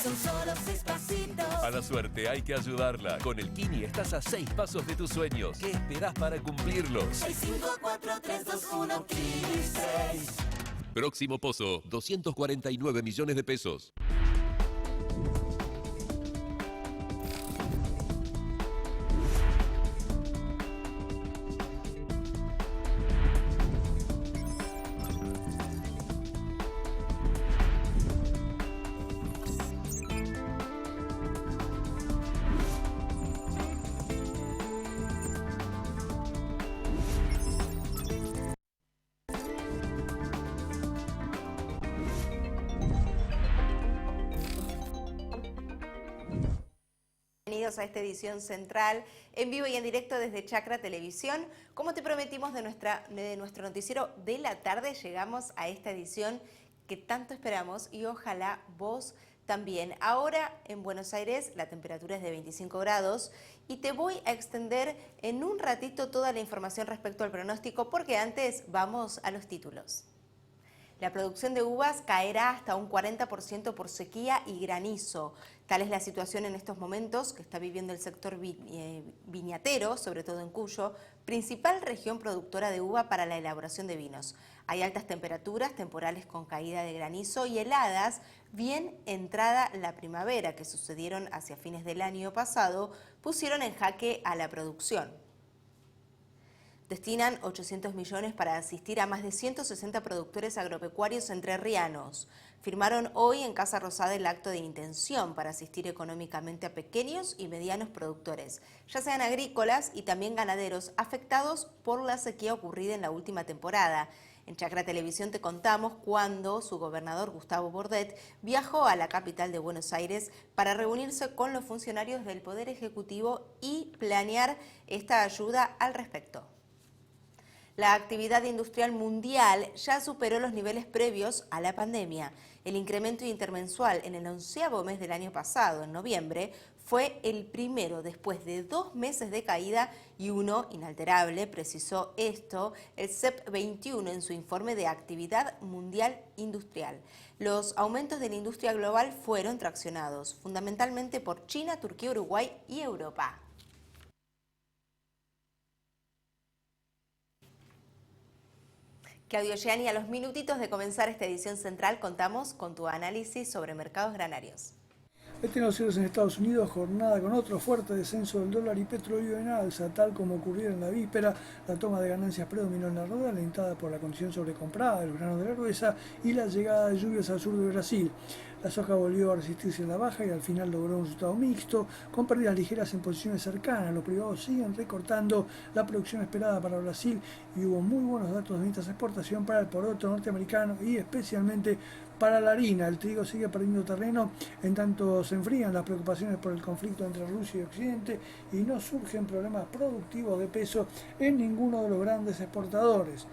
Son solo 6 pasitos. A la suerte hay que ayudarla. Con el Kini estás a 6 pasos de tus sueños. ¿Qué esperás para cumplirlos? 6, 5, 4, 3, 2, 1, Kini 6. Próximo pozo, 249 millones de pesos. Bienvenidos a esta edición central, en vivo y en directo desde Chacra Televisión. Como te prometimos de nuestro noticiero de la tarde, llegamos a esta edición que tanto esperamos y ojalá vos también. Ahora en Buenos Aires la temperatura es de 25 grados y te voy a extender en un ratito toda la información respecto al pronóstico, porque antes vamos a los títulos. La producción de uvas caerá hasta un 40% por sequía y granizo. Tal es la situación en estos momentos que está viviendo el sector viñatero, sobre todo en Cuyo, principal región productora de uva para la elaboración de vinos. Hay altas temperaturas, temporales con caída de granizo y heladas, bien entrada la primavera, que sucedieron hacia fines del año pasado, pusieron en jaque a la producción. Destinan 800 millones para asistir a más de 160 productores agropecuarios entrerrianos. Firmaron hoy en Casa Rosada el acto de intención para asistir económicamente a pequeños y medianos productores, ya sean agrícolas y también ganaderos afectados por la sequía ocurrida en la última temporada. En Chacra Televisión te contamos cuando su gobernador Gustavo Bordet viajó a la capital de Buenos Aires para reunirse con los funcionarios del Poder Ejecutivo y planear esta ayuda al respecto. La actividad industrial mundial ya superó los niveles previos a la pandemia. El incremento intermensual en el 11º mes del año pasado, en noviembre, fue el primero después de 2 meses de caída y uno inalterable, precisó esto el CEP 21 en su informe de actividad mundial industrial. Los aumentos de la industria global fueron traccionados fundamentalmente por China, Turquía, Uruguay y Europa. Claudio Gianni, a los minutitos de comenzar esta edición central, contamos con tu análisis sobre mercados granarios. Este negocios en Estados Unidos, jornada con otro fuerte descenso del dólar y petróleo en alza, tal como ocurrió en la víspera. La toma de ganancias predominó en la rueda, alentada por la condición sobrecomprada de los granos de la gruesa y la llegada de lluvias al sur de Brasil. La soja volvió a resistirse en la baja y al final logró un resultado mixto, con pérdidas ligeras en posiciones cercanas. Los privados siguen recortando la producción esperada para Brasil y hubo muy buenos datos de ventas a exportación para el poroto norteamericano y especialmente para la harina. El trigo sigue perdiendo terreno en tanto se enfrían las preocupaciones por el conflicto entre Rusia y Occidente y no surgen problemas productivos de peso en ninguno de los grandes exportadores.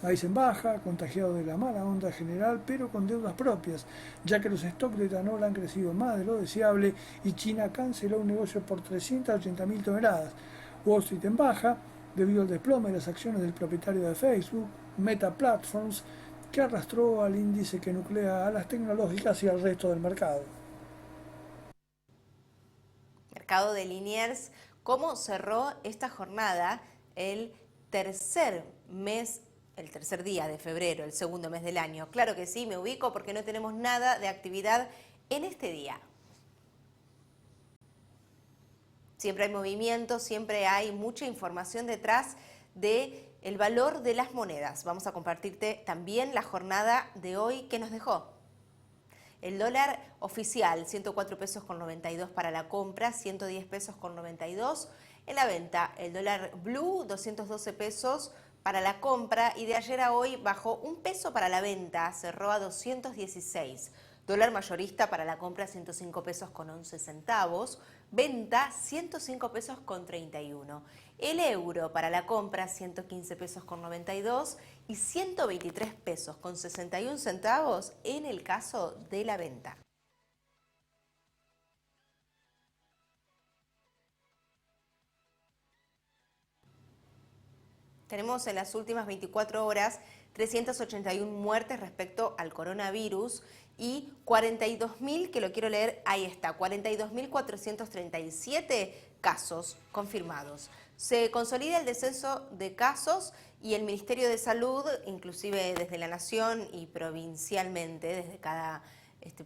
Maíz en baja, contagiado de la mala onda general, pero con deudas propias, ya que los stocks de etanol han crecido más de lo deseable y China canceló un negocio por 380.000 toneladas. Wall Street en baja, debido al desplome de las acciones del propietario de Facebook, Meta Platforms, que arrastró al índice que nuclea a las tecnológicas y al resto del mercado. Mercado de Liniers, ¿cómo cerró esta jornada el tercer día de febrero, el segundo mes del año? Claro que sí, me ubico porque no tenemos nada de actividad en este día. Siempre hay movimiento, siempre hay mucha información detrás del valor de las monedas. Vamos a compartirte también la jornada de hoy que nos dejó. El dólar oficial, 104 pesos con 92 para la compra, 110 pesos con 92 en la venta. El dólar blue, 212 pesos para la compra y de ayer a hoy bajó 1 peso para la venta, cerró a 216. Dólar mayorista para la compra, 105 pesos con 11 centavos. Venta, 105 pesos con 31. El euro para la compra, 115 pesos con 92 y 123 pesos con 61 centavos en el caso de la venta. Tenemos en las últimas 24 horas 381 muertes respecto al coronavirus y 42.000, que lo quiero leer, ahí está, 42.437 casos confirmados. Se consolida el descenso de casos y el Ministerio de Salud, inclusive desde la Nación y provincialmente, desde cada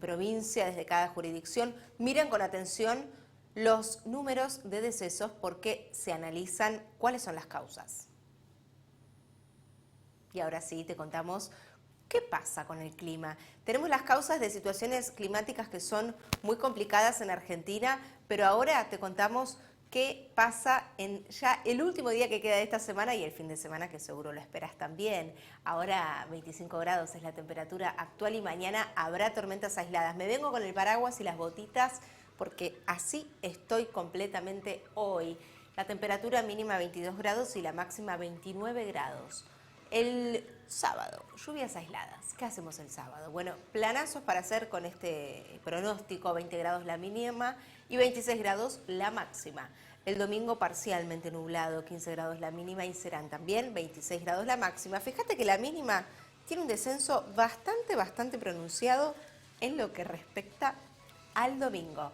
provincia, desde cada jurisdicción, miran con atención los números de decesos porque se analizan cuáles son las causas. Y ahora sí, te contamos qué pasa con el clima. Tenemos las causas de situaciones climáticas que son muy complicadas en Argentina, pero ahora te contamos qué pasa en ya el último día que queda de esta semana y el fin de semana, que seguro lo esperas también. Ahora 25 grados es la temperatura actual y mañana habrá tormentas aisladas. Me vengo con el paraguas y las botitas porque así estoy completamente hoy. La temperatura mínima 22 grados y la máxima 29 grados. El sábado, lluvias aisladas. ¿Qué hacemos el sábado? Bueno, planazos para hacer con este pronóstico, 20 grados la mínima y 26 grados la máxima. El domingo parcialmente nublado, 15 grados la mínima y serán también 26 grados la máxima. Fíjate que la mínima tiene un descenso bastante pronunciado en lo que respecta al domingo.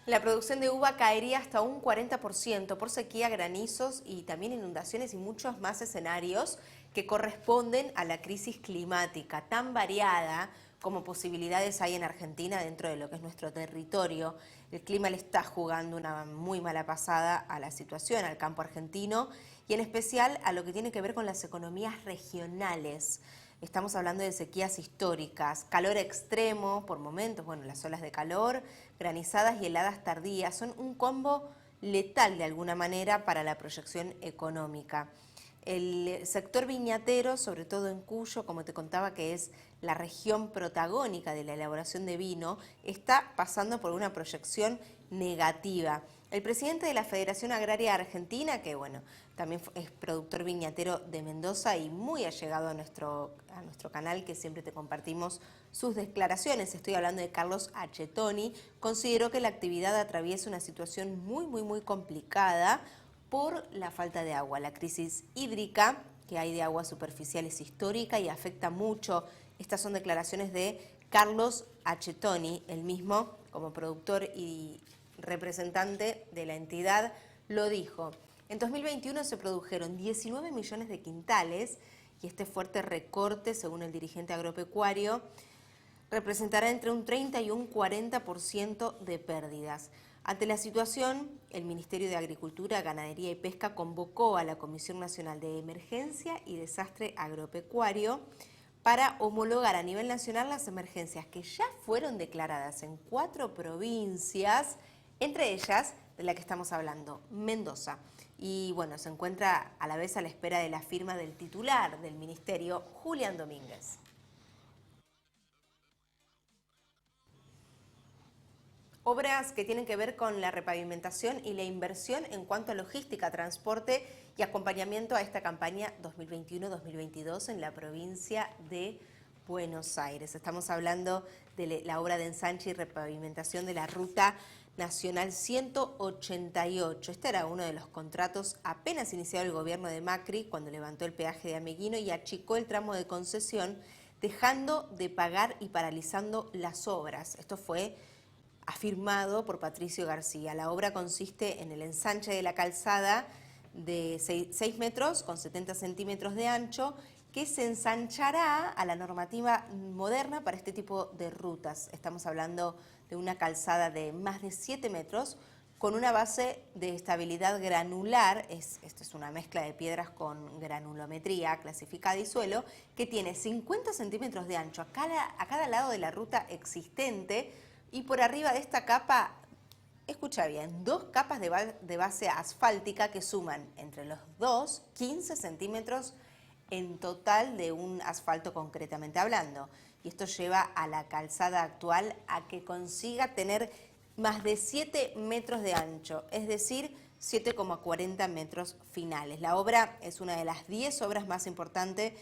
La producción de uva caería hasta un 40% por sequía, granizos y también inundaciones y muchos más escenarios que corresponden a la crisis climática tan variada como posibilidades hay en Argentina dentro de lo que es nuestro territorio. El clima le está jugando una muy mala pasada a la situación, al campo argentino y en especial a lo que tiene que ver con las economías regionales. Estamos hablando de sequías históricas, calor extremo por momentos, bueno, las olas de calor, granizadas y heladas tardías, son un combo letal de alguna manera para la proyección económica. El sector viñatero, sobre todo en Cuyo, como te contaba que es la región protagónica de la elaboración de vino, está pasando por una proyección negativa. El presidente de la Federación Agraria Argentina, que bueno, también es productor viñatero de Mendoza y muy allegado a nuestro canal, que siempre te compartimos sus declaraciones, estoy hablando de Carlos Achetoni, consideró que la actividad atraviesa una situación muy complicada por la falta de agua. La crisis hídrica que hay de aguas superficiales histórica y afecta mucho. Estas son declaraciones de Carlos Achetoni, el mismo como productor y representante de la entidad, lo dijo. En 2021 se produjeron 19 millones de quintales y este fuerte recorte, según el dirigente agropecuario, representará entre un 30 y un 40% de pérdidas. Ante la situación, el Ministerio de Agricultura, Ganadería y Pesca convocó a la Comisión Nacional de Emergencia y Desastre Agropecuario para homologar a nivel nacional las emergencias que ya fueron declaradas en 4 provincias, entre ellas de la que estamos hablando, Mendoza. Y bueno, se encuentra a la vez a la espera de la firma del titular del ministerio, Julián Domínguez. Obras que tienen que ver con la repavimentación y la inversión en cuanto a logística, transporte y acompañamiento a esta campaña 2021-2022 en la provincia de Buenos Aires. Estamos hablando de la obra de ensanche y repavimentación de la Ruta Nacional 188. Este era uno de los contratos apenas iniciado el gobierno de Macri cuando levantó el peaje de Ameguino y achicó el tramo de concesión, dejando de pagar y paralizando las obras. Esto fue afirmado por Patricio García. La obra consiste en el ensanche de la calzada de 6 metros con 70 centímetros de ancho que se ensanchará a la normativa moderna para este tipo de rutas. Estamos hablando de una calzada de más de 7 metros con una base de estabilidad granular, esto es una mezcla de piedras con granulometría clasificada y suelo, que tiene 50 centímetros de ancho a cada lado de la ruta existente y por arriba de esta capa, escucha bien, 2 capas de base asfáltica que suman entre los 2 15 centímetros en total de un asfalto concretamente hablando. Y esto lleva a la calzada actual a que consiga tener más de 7 metros de ancho, es decir, 7,40 metros finales. La obra es una de las 10 obras más importantes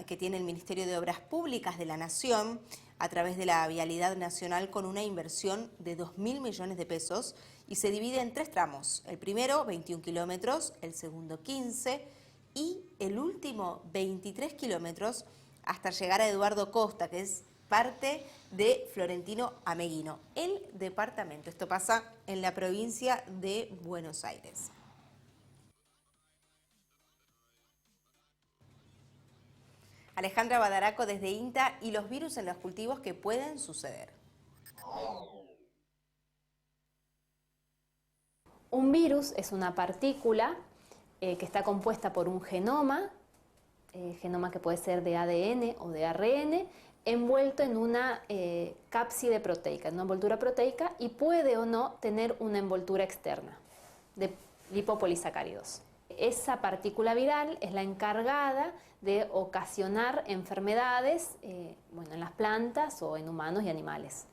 que tiene el Ministerio de Obras Públicas de la Nación a través de la Vialidad Nacional con una inversión de 2.000 millones de pesos y se divide en 3 tramos. El primero, 21 kilómetros, el segundo, 15 y el último, 23 kilómetros hasta llegar a Eduardo Costa, que es parte de Florentino Ameguino, el departamento. Esto pasa en la provincia de Buenos Aires. Alejandra Badaraco desde INTA y los virus en los cultivos que pueden suceder. Un virus es una partícula que está compuesta por un genoma que puede ser de ADN o de ARN, envuelto en una cápside proteica, en una envoltura proteica, y puede o no tener una envoltura externa de lipopolisacáridos. Esa partícula viral es la encargada de ocasionar enfermedades en las plantas o en humanos y animales.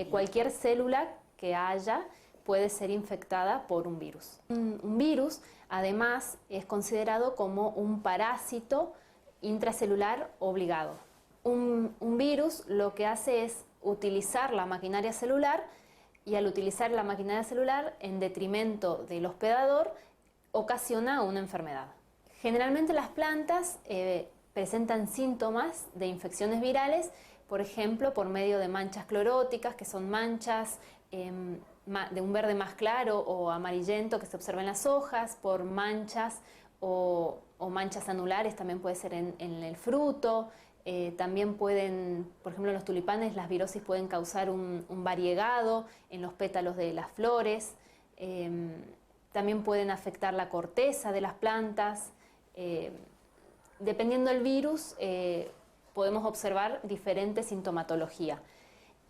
Cualquier célula que haya puede ser infectada por un virus. Un virus, además, es considerado como un parásito intracelular obligado. Un virus lo que hace es utilizar la maquinaria celular, y al utilizar la maquinaria celular en detrimento del hospedador, ocasiona una enfermedad. Generalmente las plantas presentan síntomas de infecciones virales, por ejemplo, por medio de manchas cloróticas, que son manchas de un verde más claro o amarillento que se observa en las hojas, por manchas o manchas anulares, también puede ser en el fruto. También pueden, por ejemplo, en los tulipanes, las virosis pueden causar un variegado en los pétalos de las flores. También pueden afectar la corteza de las plantas. Dependiendo del virus, podemos observar diferente sintomatología.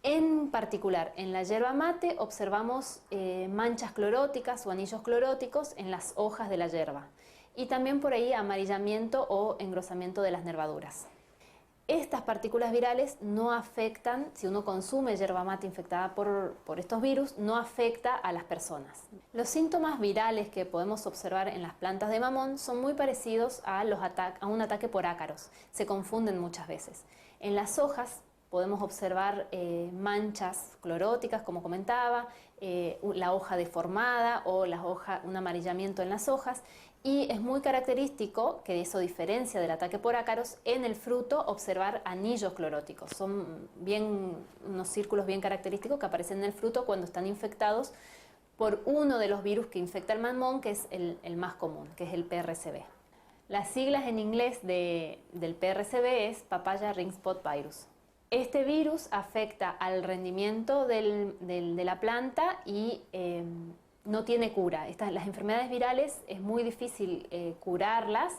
En particular, en la yerba mate observamos manchas cloróticas o anillos cloróticos en las hojas de la yerba. Y también por ahí amarillamiento o engrosamiento de las nervaduras. Estas partículas virales no afectan, si uno consume yerba mate infectada por estos virus, no afecta a las personas. Los síntomas virales que podemos observar en las plantas de mamón son muy parecidos a un ataque por ácaros. Se confunden muchas veces. En las hojas podemos observar manchas cloróticas, como comentaba, la hoja deformada o un amarillamiento en las hojas. Y es muy característico, que eso diferencia del ataque por ácaros, en el fruto observar anillos cloróticos. Son unos círculos bien característicos que aparecen en el fruto cuando están infectados por uno de los virus que infecta el mamón, que es el más común, que es el PRCB. Las siglas en inglés del PRCB es Papaya Ring Spot Virus. Este virus afecta al rendimiento de la planta y no tiene cura. Las enfermedades virales es muy difícil curarlas,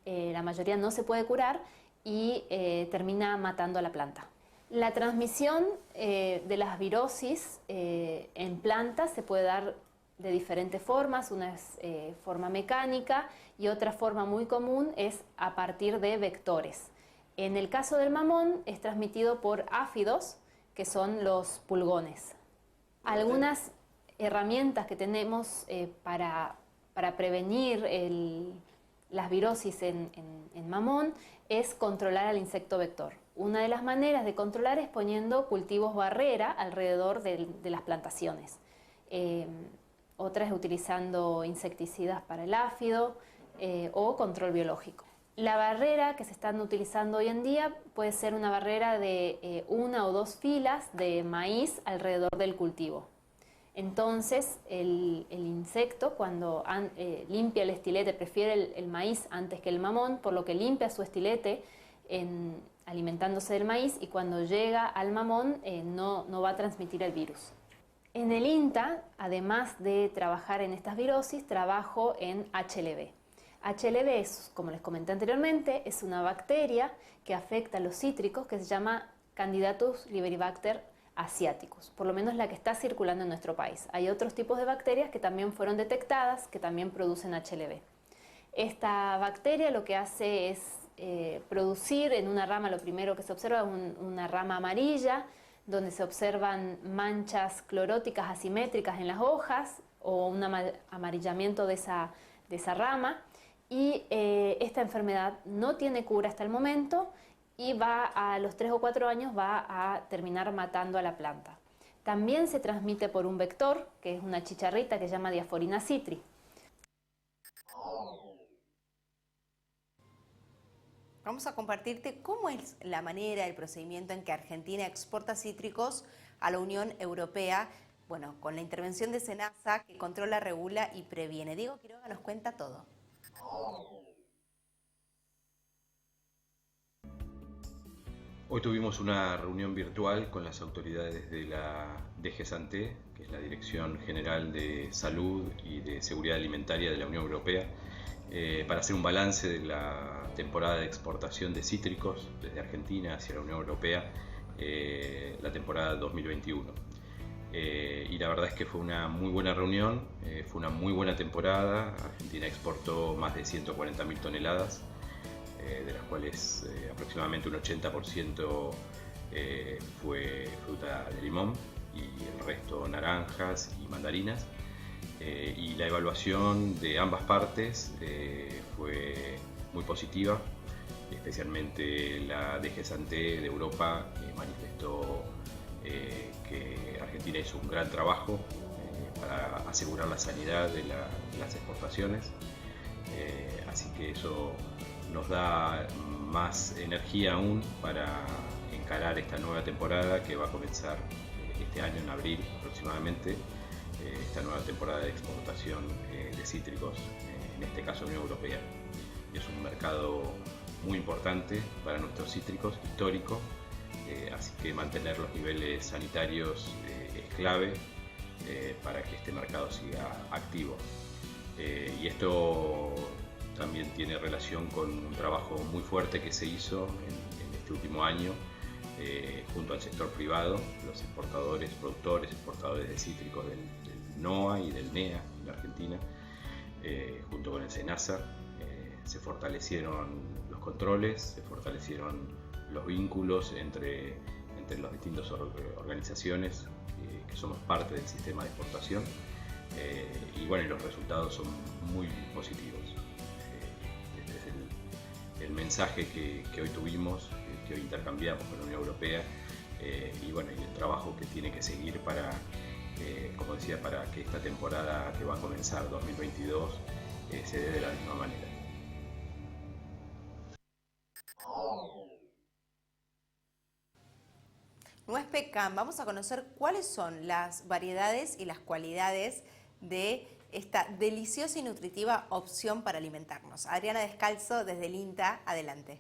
la mayoría no se puede curar y termina matando a la planta. La transmisión de las virosis en plantas se puede dar de diferentes formas. Una es forma mecánica y otra forma muy común es a partir de vectores. En el caso del mamón es transmitido por áfidos, que son los pulgones. Algunas herramientas que tenemos para prevenir las virosis en mamón es controlar al insecto vector. Una de las maneras de controlar es poniendo cultivos barrera alrededor de las plantaciones. Otra es utilizando insecticidas para el áfido o control biológico. La barrera que se están utilizando hoy en día puede ser una barrera de 1 o 2 filas de maíz alrededor del cultivo. Entonces el insecto, cuando limpia el estilete, prefiere el maíz antes que el mamón, por lo que limpia su estilete alimentándose del maíz, y cuando llega al mamón no va a transmitir el virus. En el INTA, además de trabajar en estas virosis, trabajo en HLV. HLV es, como les comenté anteriormente, es una bacteria que afecta a los cítricos, que se llama Candidatus liberibacter asiáticos, por lo menos la que está circulando en nuestro país. Hay otros tipos de bacterias que también fueron detectadas, que también producen HLV. Esta bacteria lo que hace es producir en una rama, lo primero que se observa es una rama amarilla, donde se observan manchas cloróticas asimétricas en las hojas o un amarillamiento de esa rama. Y esta esta enfermedad no tiene cura hasta el momento y a los 3 o 4 años va a terminar matando a la planta. También se transmite por un vector, que es una chicharrita que se llama Diaphorina citri. Vamos a compartirte cómo es la manera, el procedimiento en que Argentina exporta cítricos a la Unión Europea, bueno, con la intervención de SENASA, que controla, regula y previene. Diego Quiroga nos cuenta todo. Hoy tuvimos una reunión virtual con las autoridades de la DGSanté, que es la Dirección General de Salud y de Seguridad Alimentaria de la Unión Europea, para hacer un balance de la temporada de exportación de cítricos desde Argentina hacia la Unión Europea, la temporada 2021. Y la verdad es que fue una muy buena reunión, fue una muy buena temporada. Argentina exportó más de 140.000 toneladas, de las cuales aproximadamente un 80% fue fruta de limón y el resto naranjas y mandarinas. Y la evaluación de ambas partes fue muy positiva, especialmente la DGSanté de Europa manifestó que Argentina hizo un gran trabajo para asegurar la sanidad de las exportaciones, así que eso nos da más energía aún para encarar esta nueva temporada que va a comenzar este año en abril aproximadamente, esta nueva temporada de exportación de cítricos, en este caso Unión Europea. Es un mercado muy importante para nuestros cítricos, histórico, así que mantener los niveles sanitarios es clave para que este mercado siga activo. Y esto también tiene relación con un trabajo muy fuerte que se hizo en este último año junto al sector privado, los exportadores, productores, exportadores de cítricos del NOA y del NEA en la Argentina, junto con el SENASA. Se fortalecieron los controles, se fortalecieron los vínculos entre las distintas organizaciones que somos parte del sistema de exportación, y bueno, los resultados son muy positivos. Este es el mensaje que hoy tuvimos, que hoy intercambiamos con la Unión Europea, y bueno, y el trabajo que tiene que seguir para, como decía, para que esta temporada que va a comenzar 2022 se dé de la misma manera. Nuez Pecan, vamos a conocer cuáles son las variedades y las cualidades de esta deliciosa y nutritiva opción para alimentarnos. Adriana Descalzo desde el INTA, adelante.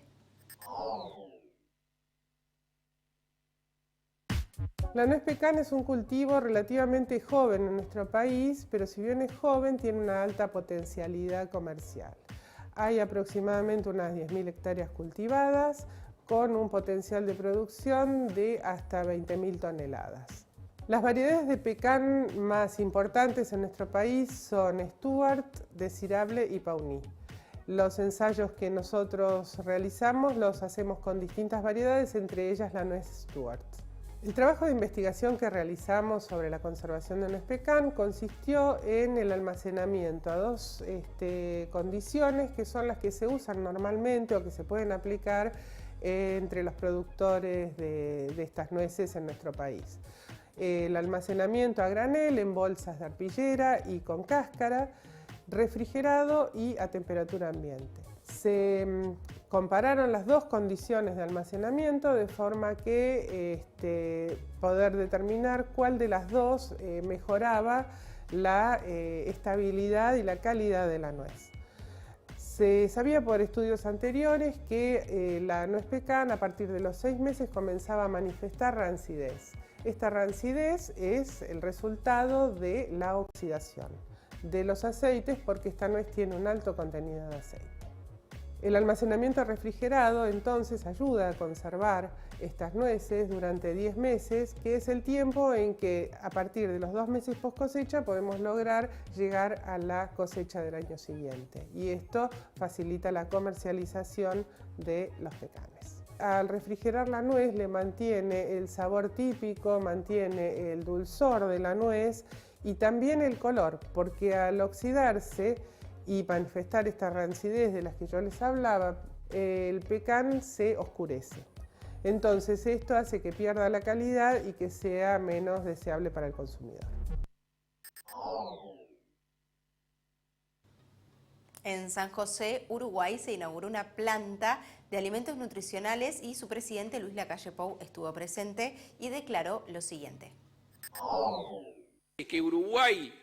La nuez pecan es un cultivo relativamente joven en nuestro país, pero si bien es joven, tiene una alta potencialidad comercial. Hay aproximadamente unas 10.000 hectáreas cultivadas, con un potencial de producción de hasta 20.000 toneladas. Las variedades de pecan más importantes en nuestro país son Stuart, Desirable y Pauní. Los ensayos que nosotros realizamos los hacemos con distintas variedades, entre ellas la nuez Stuart. El trabajo de investigación que realizamos sobre la conservación de nuez pecan consistió en el almacenamiento a dos condiciones que son las que se usan normalmente o que se pueden aplicar entre los productores de estas nueces en nuestro país. El almacenamiento a granel en bolsas de arpillera y con cáscara, refrigerado y a temperatura ambiente. Se compararon las dos condiciones de almacenamiento de forma que poder determinar cuál de las dos mejoraba la estabilidad y la calidad de la nuez. Se sabía por estudios anteriores que la nuez pecan a partir de los 6 meses comenzaba a manifestar rancidez. Esta rancidez es el resultado de la oxidación de los aceites porque esta nuez tiene un alto contenido de aceite. El almacenamiento refrigerado entonces ayuda a conservar estas nueces durante 10 meses, que es el tiempo en que a partir de los 2 meses post cosecha podemos lograr llegar a la cosecha del año siguiente. Y esto facilita la comercialización de los pecanes. Al refrigerar la nuez le mantiene el sabor típico, mantiene el dulzor de la nuez y también el color, porque al oxidarse y manifestar esta rancidez de las que yo les hablaba, el pecan se oscurece. Entonces esto hace que pierda la calidad y que sea menos deseable para el consumidor. En San José, Uruguay, se inauguró una planta de alimentos nutricionales y su presidente, Luis Lacalle Pou, estuvo presente y declaró lo siguiente. Que Uruguay,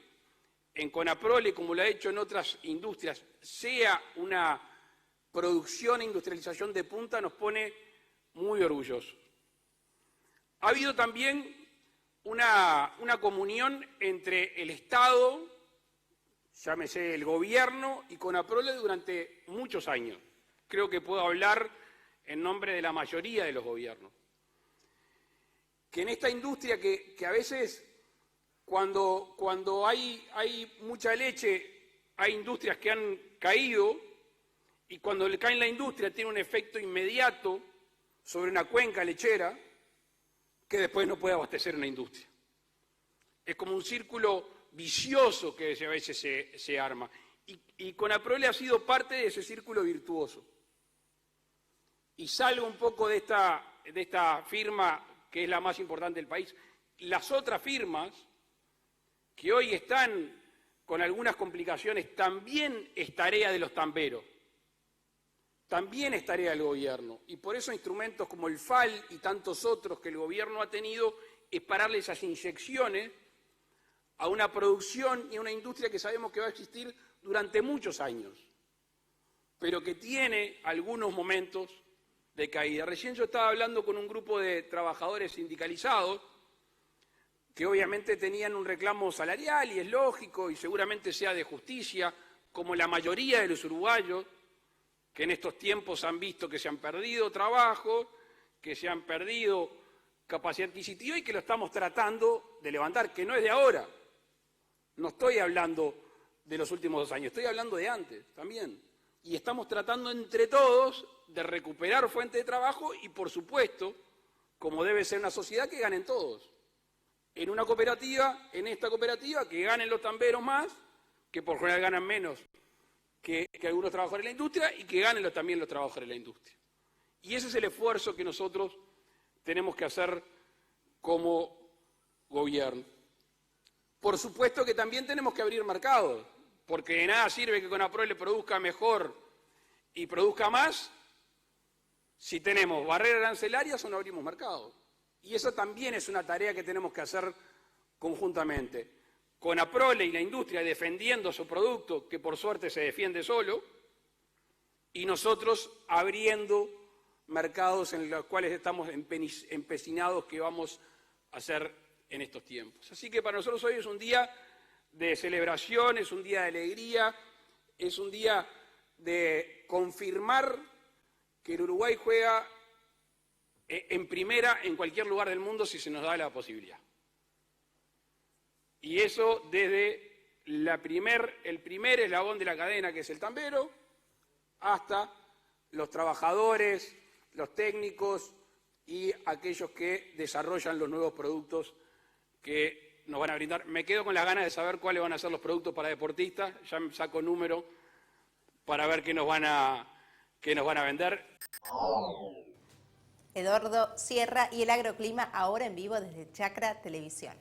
en Conaprole, como lo ha hecho en otras industrias, sea una producción e industrialización de punta, nos pone muy orgullosos. Ha habido también una comunión entre el Estado, llámese el gobierno, y Conaprole durante muchos años. Creo que puedo hablar en nombre de la mayoría de los gobiernos. Que en esta industria que a veces cuando hay mucha leche, hay industrias que han caído, y cuando le cae en la industria tiene un efecto inmediato sobre una cuenca lechera que después no puede abastecer una industria. Es como un círculo vicioso que a veces se arma. Y Conaprole ha sido parte de ese círculo virtuoso. Y salgo un poco de esta firma que es la más importante del país. Las otras firmas que hoy están con algunas complicaciones, también es tarea de los tamberos, también es tarea del gobierno. Y por eso instrumentos como el FAL y tantos otros que el gobierno ha tenido es pararle esas inyecciones a una producción y a una industria que sabemos que va a existir durante muchos años, pero que tiene algunos momentos de caída. Recién yo estaba hablando con un grupo de trabajadores sindicalizados que obviamente tenían un reclamo salarial, y es lógico, y seguramente sea de justicia, como la mayoría de los uruguayos, que en estos tiempos han visto que se han perdido trabajo, que se han perdido capacidad adquisitiva y que lo estamos tratando de levantar, que no es de ahora. No estoy hablando de los últimos 2 años, estoy hablando de antes también. Y estamos tratando entre todos de recuperar fuentes de trabajo y, por supuesto, como debe ser una sociedad, que ganen todos. En una cooperativa, en esta cooperativa, que ganen los tamberos más, que por general ganan menos que algunos trabajadores de la industria, y que ganen también los trabajadores de la industria. Y ese es el esfuerzo que nosotros tenemos que hacer como gobierno. Por supuesto que también tenemos que abrir mercados, porque de nada sirve que Conaprole produzca mejor y produzca más si tenemos barreras arancelarias o no abrimos mercados. Y eso también es una tarea que tenemos que hacer conjuntamente. Conaprole y la industria defendiendo su producto, que por suerte se defiende solo, y nosotros abriendo mercados en los cuales estamos empecinados que vamos a hacer en estos tiempos. Así que para nosotros hoy es un día de celebración, es un día de alegría, es un día de confirmar que el Uruguay juega en primera en cualquier lugar del mundo si se nos da la posibilidad. Y eso desde el primer eslabón de la cadena, que es el tambero, hasta los trabajadores, los técnicos y aquellos que desarrollan los nuevos productos que nos van a brindar. Me quedo con las ganas de saber cuáles van a ser los productos para deportistas, ya me saco número para ver qué nos van a vender. Eduardo Sierra y el agroclima ahora en vivo desde Chacra Televisión.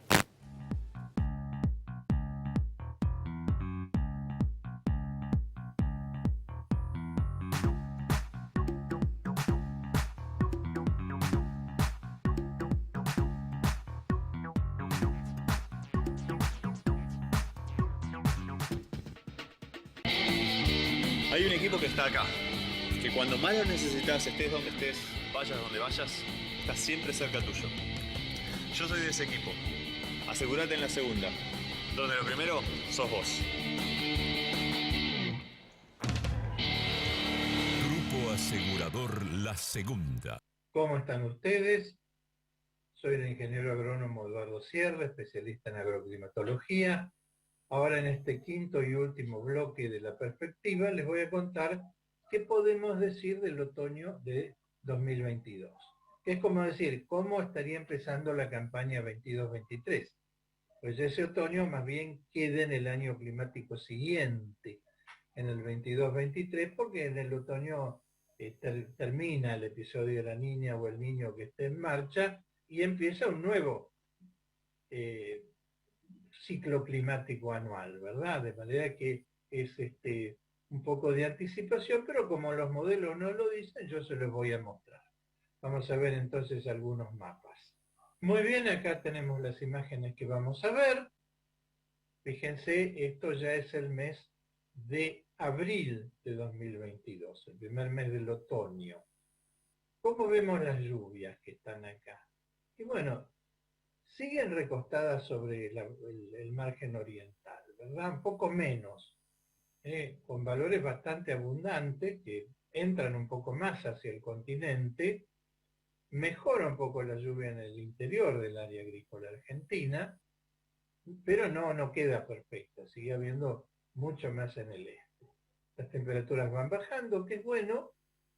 Hay un equipo que está acá, que cuando más lo necesitas, estés donde estés, vayas donde vayas, está siempre cerca tuyo. Yo soy de ese equipo. Asegúrate en la segunda, donde lo primero sos vos. Grupo Asegurador La Segunda. ¿Cómo están ustedes? Soy el ingeniero agrónomo Eduardo Sierra, especialista en agroclimatología. Ahora, en este quinto y último bloque de la perspectiva, les voy a contar qué podemos decir del otoño de 2022. Es como decir, cómo estaría empezando la campaña 22-23. Pues ese otoño más bien queda en el año climático siguiente. en el 22-23, porque en el otoño termina el episodio de la niña o el niño que esté en marcha y empieza un nuevo ciclo climático anual, ¿verdad? De manera que es un poco de anticipación, pero como los modelos no lo dicen, yo se los voy a mostrar. Vamos a ver entonces algunos mapas. Muy bien, acá tenemos las imágenes que vamos a ver. Fíjense, esto ya es el mes de abril de 2022, el primer mes del otoño. ¿Cómo vemos las lluvias que están acá? Y bueno, siguen recostadas sobre el margen oriental, ¿verdad? Un poco menos, con valores bastante abundantes que entran un poco más hacia el continente. Mejora un poco la lluvia en el interior del área agrícola argentina, pero no queda perfecta, sigue habiendo mucho más en el este. Las temperaturas van bajando, que es bueno,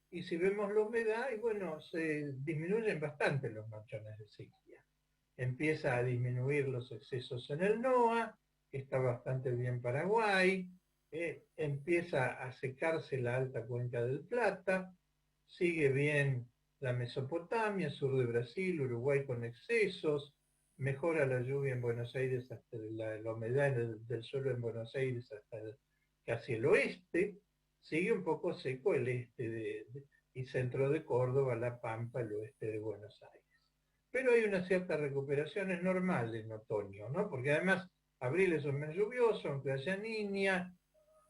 y si vemos la humedad, y bueno, se disminuyen bastante los manchones de sequía. Empieza a disminuir los excesos en el NOA, que está bastante bien Paraguay, empieza a secarse la alta cuenca del Plata, sigue bien la Mesopotamia, sur de Brasil, Uruguay con excesos, mejora la lluvia en Buenos Aires, hasta la humedad del suelo en Buenos Aires hasta casi el oeste, sigue un poco seco el este y centro de Córdoba, La Pampa, el oeste de Buenos Aires. Pero hay una cierta recuperación, es normal en otoño, ¿no? Porque además abril es un mes lluvioso, aunque haya niña,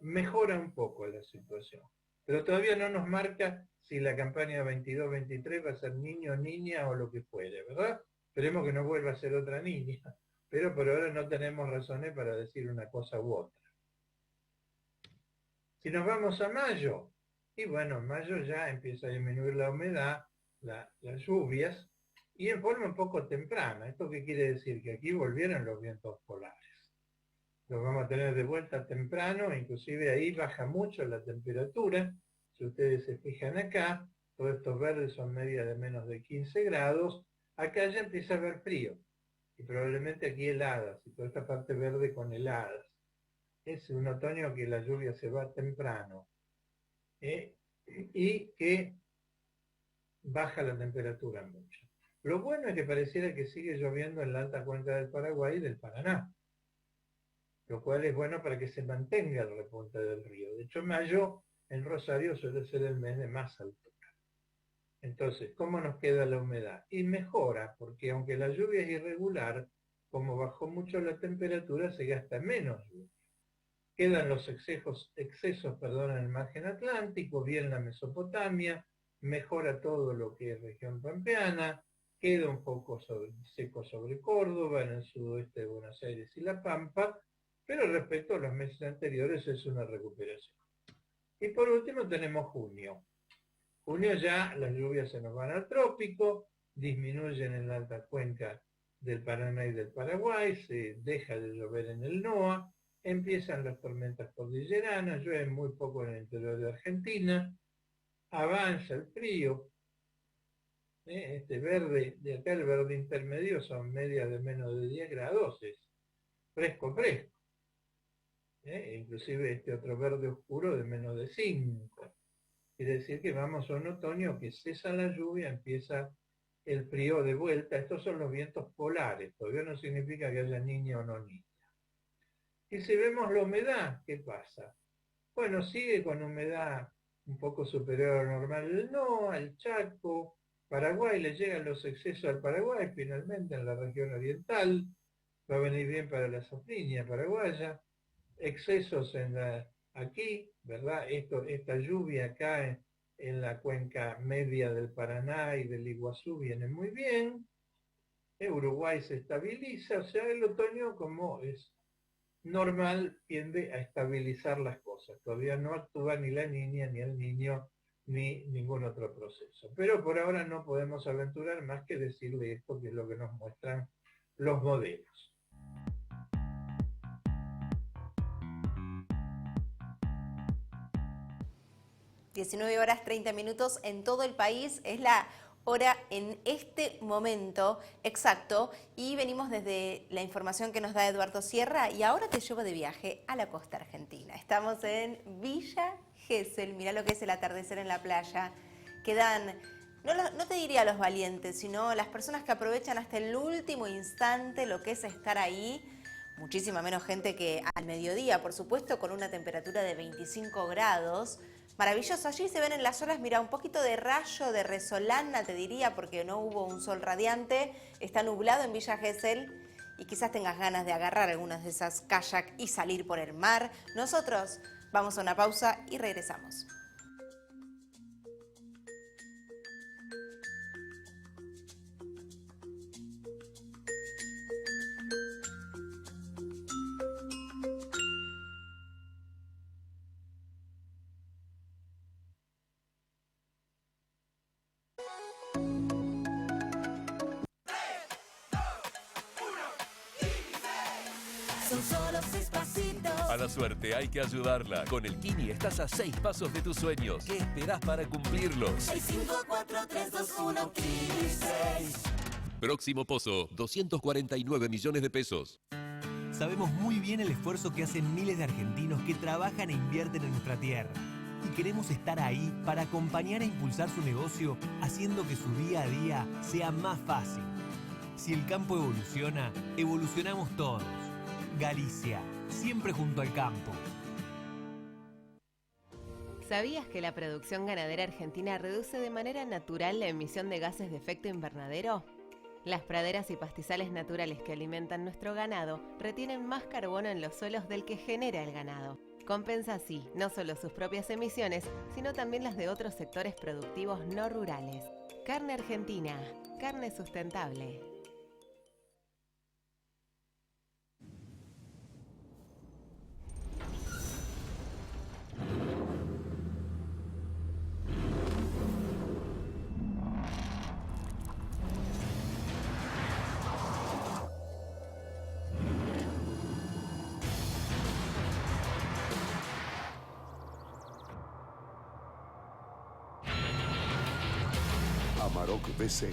mejora un poco la situación. Pero todavía no nos marca si la campaña 22-23 va a ser niño, niña o lo que fuere, ¿verdad? Esperemos que no vuelva a ser otra niña, pero por ahora no tenemos razones para decir una cosa u otra. Si nos vamos a mayo, y bueno, en mayo ya empieza a disminuir la humedad, las lluvias, y en forma un poco temprana. ¿Esto qué quiere decir? Que aquí volvieron los vientos polares. Los vamos a tener de vuelta temprano, inclusive ahí baja mucho la temperatura. Si ustedes se fijan acá, todos estos verdes son medias de menos de 15 grados, acá ya empieza a haber frío, y probablemente aquí heladas, y toda esta parte verde con heladas. Es un otoño que la lluvia se va temprano, y que baja la temperatura mucho. Lo bueno es que pareciera que sigue lloviendo en la alta cuenca del Paraguay y del Paraná, lo cual es bueno para que se mantenga el repunte del río. De hecho, mayo en Rosario suele ser el mes de más altura. Entonces, ¿cómo nos queda la humedad? Y mejora, porque aunque la lluvia es irregular, como bajó mucho la temperatura, se gasta menos lluvia. Quedan los excesos en el margen atlántico, bien la Mesopotamia, mejora todo lo que es región pampeana, queda un poco seco sobre Córdoba, en el sudoeste de Buenos Aires y La Pampa, pero respecto a los meses anteriores es una recuperación. Y por último tenemos junio. Junio ya las lluvias se nos van al trópico, disminuyen en la alta cuenca del Paraná y del Paraguay, se deja de llover en el NOA, empiezan las tormentas cordilleranas, llueve muy poco en el interior de Argentina, avanza el frío, este verde, de acá el verde intermedio son medias de menos de 10 grados, es fresco, fresco. Inclusive este otro verde oscuro de menos de 5. Quiere decir que vamos a un otoño que cesa la lluvia, empieza el frío de vuelta. Estos son los vientos polares, todavía no significa que haya niña o no niña. Y si vemos la humedad, ¿qué pasa? Bueno, sigue con humedad un poco superior a lo normal, no, al Chaco, Paraguay, le llegan los excesos al Paraguay, finalmente en la región oriental, va a venir bien para la safrinha paraguaya, excesos aquí, ¿verdad? Esta lluvia acá en la cuenca media del Paraná y del Iguazú viene muy bien, Uruguay se estabiliza, o sea, el otoño, como es normal, tiende a estabilizar las cosas, todavía no actúa ni la niña, ni el niño, ni ningún otro proceso. Pero por ahora no podemos aventurar más que decirle esto, que es lo que nos muestran los modelos. 19 horas 30 minutos en todo el país. Es la hora en este momento exacto y venimos desde la información que nos da Eduardo Sierra y ahora te llevo de viaje a la costa argentina. Estamos en Villa Gesell, mirá lo que es el atardecer en la playa. Quedan, no te diría los valientes, sino las personas que aprovechan hasta el último instante lo que es estar ahí. Muchísima menos gente que al mediodía, por supuesto, con una temperatura de 25 grados. Maravilloso, allí se ven en las olas, mira, un poquito de rayo, de resolana, te diría, porque no hubo un sol radiante. Está nublado en Villa Gesell y quizás tengas ganas de agarrar algunas de esas kayak y salir por el mar. Nosotros vamos a una pausa y regresamos. Son solo 6 pasitos. A la suerte hay que ayudarla. Con el Kini estás a 6 pasos de tus sueños. ¿Qué esperás para cumplirlos? 6, 5, 4, 3, 2, 1, Kini 6. Próximo pozo, 249 millones de pesos. Sabemos muy bien el esfuerzo que hacen miles de argentinos que trabajan e invierten en nuestra tierra. Y queremos estar ahí para acompañar e impulsar su negocio, haciendo que su día a día sea más fácil. Si el campo evoluciona, evolucionamos todos. Galicia, siempre junto al campo. ¿Sabías que la producción ganadera argentina reduce de manera natural la emisión de gases de efecto invernadero? Las praderas y pastizales naturales que alimentan nuestro ganado retienen más carbono en los suelos del que genera el ganado. Compensa así no solo sus propias emisiones, sino también las de otros sectores productivos no rurales. Carne argentina, carne sustentable. Amarok V6,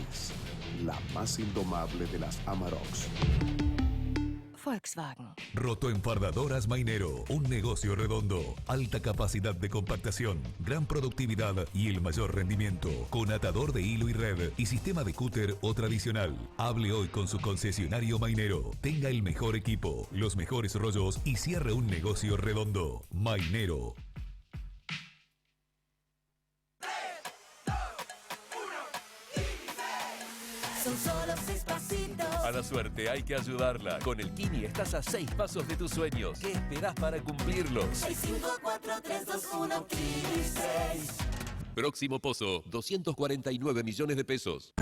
la más indomable de las Amaroks. Volkswagen. Rotoenfardadoras Mainero, un negocio redondo, alta capacidad de compactación, gran productividad y el mayor rendimiento, con atador de hilo y red y sistema de cúter o tradicional. Hable hoy con su concesionario Mainero, tenga el mejor equipo, los mejores rollos y cierre un negocio redondo. Mainero. Son solo 6 pasitos. A la suerte hay que ayudarla. Con el Kini estás a 6 pasos de tus sueños. ¿Qué esperás para cumplirlos? 6, 5, 4, 3, 2, 1, Kini 6. Próximo pozo, 249 millones de pesos.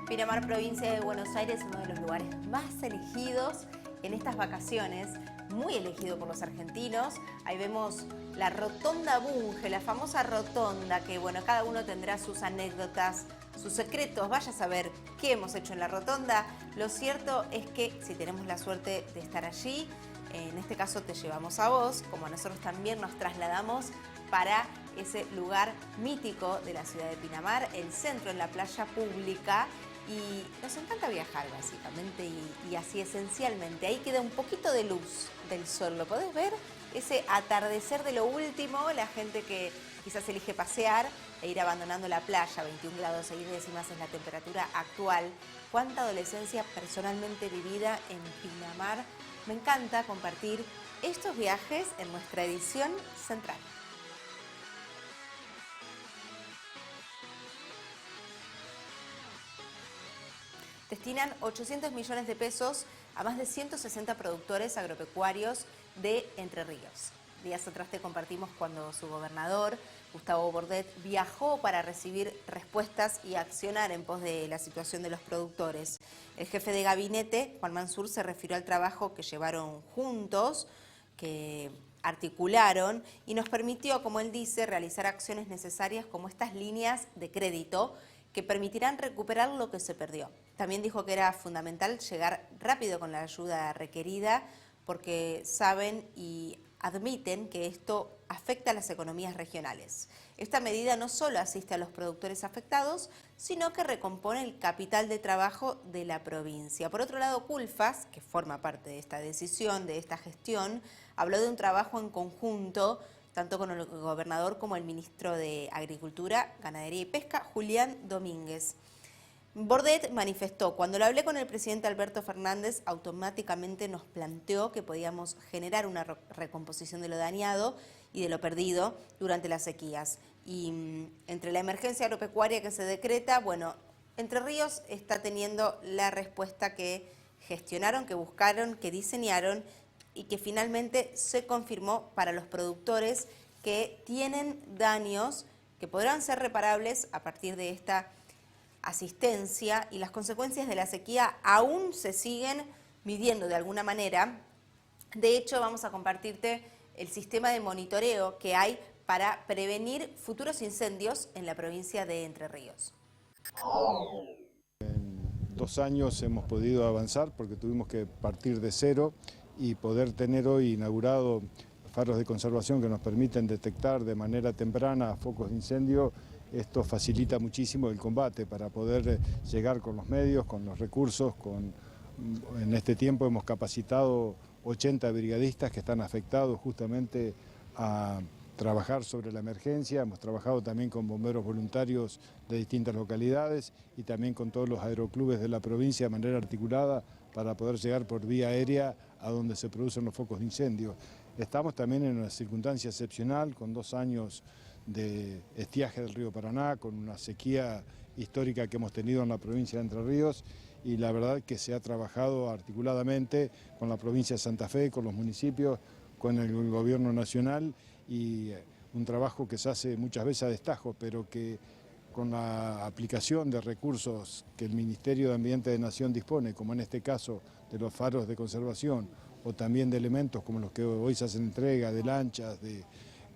Pinamar, provincia de Buenos Aires, uno de los lugares más elegidos en estas vacaciones, muy elegido por los argentinos. Ahí vemos la Rotonda Bunge, la famosa rotonda, que bueno, cada uno tendrá sus anécdotas, sus secretos. Vaya a saber qué hemos hecho en la rotonda. Lo cierto es que si tenemos la suerte de estar allí, en este caso te llevamos a vos, como a nosotros también nos trasladamos para ese lugar mítico de la ciudad de Pinamar, el centro en la playa pública. Y nos encanta viajar básicamente y así esencialmente. Ahí queda un poquito de luz del sol, ¿lo podés ver? Ese atardecer de lo último, la gente que quizás elige pasear e ir abandonando la playa, 21 grados 6 décimas es la temperatura actual. Cuánta adolescencia personalmente vivida en Pinamar. Me encanta compartir estos viajes en nuestra edición central. Destinan 800 millones de pesos a más de 160 productores agropecuarios de Entre Ríos. Días atrás te compartimos cuando su gobernador, Gustavo Bordet, viajó para recibir respuestas y accionar en pos de la situación de los productores. El jefe de gabinete, Juan Mansur, se refirió al trabajo que llevaron juntos, que articularon y nos permitió, como él dice, realizar acciones necesarias como estas líneas de crédito que permitirán recuperar lo que se perdió. También dijo que era fundamental llegar rápido con la ayuda requerida porque saben y admiten que esto afecta a las economías regionales. Esta medida no solo asiste a los productores afectados, sino que recompone el capital de trabajo de la provincia. Por otro lado, Culfas, que forma parte de esta decisión, de esta gestión, habló de un trabajo en conjunto, tanto con el gobernador como el ministro de Agricultura, Ganadería y Pesca, Julián Domínguez. Bordet manifestó: cuando lo hablé con el presidente Alberto Fernández, automáticamente nos planteó que podíamos generar una recomposición de lo dañado y de lo perdido durante las sequías. Y entre la emergencia agropecuaria que se decreta, bueno, Entre Ríos está teniendo la respuesta que gestionaron, que buscaron, que diseñaron y que finalmente se confirmó para los productores que tienen daños que podrán ser reparables a partir de esta asistencia, y las consecuencias de la sequía aún se siguen midiendo de alguna manera. De hecho, vamos a compartirte el sistema de monitoreo que hay para prevenir futuros incendios en la provincia de Entre Ríos. En 2 años hemos podido avanzar porque tuvimos que partir de cero y poder tener hoy inaugurado faros de conservación que nos permiten detectar de manera temprana focos de incendio. Esto facilita muchísimo el combate para poder llegar con los medios, con los recursos. En este tiempo hemos capacitado 80 brigadistas que están afectados justamente a trabajar sobre la emergencia. Hemos trabajado también con bomberos voluntarios de distintas localidades y también con todos los aeroclubes de la provincia de manera articulada para poder llegar por vía aérea a donde se producen los focos de incendio. Estamos también en una circunstancia excepcional, con 2 años de estiaje del río Paraná, con una sequía histórica que hemos tenido en la provincia de Entre Ríos, y la verdad que se ha trabajado articuladamente con la provincia de Santa Fe, con los municipios, con el gobierno nacional, y un trabajo que se hace muchas veces a destajo, pero que con la aplicación de recursos que el Ministerio de Ambiente de Nación dispone, como en este caso de los faros de conservación, o también de elementos como los que hoy se hacen entrega, de lanchas, de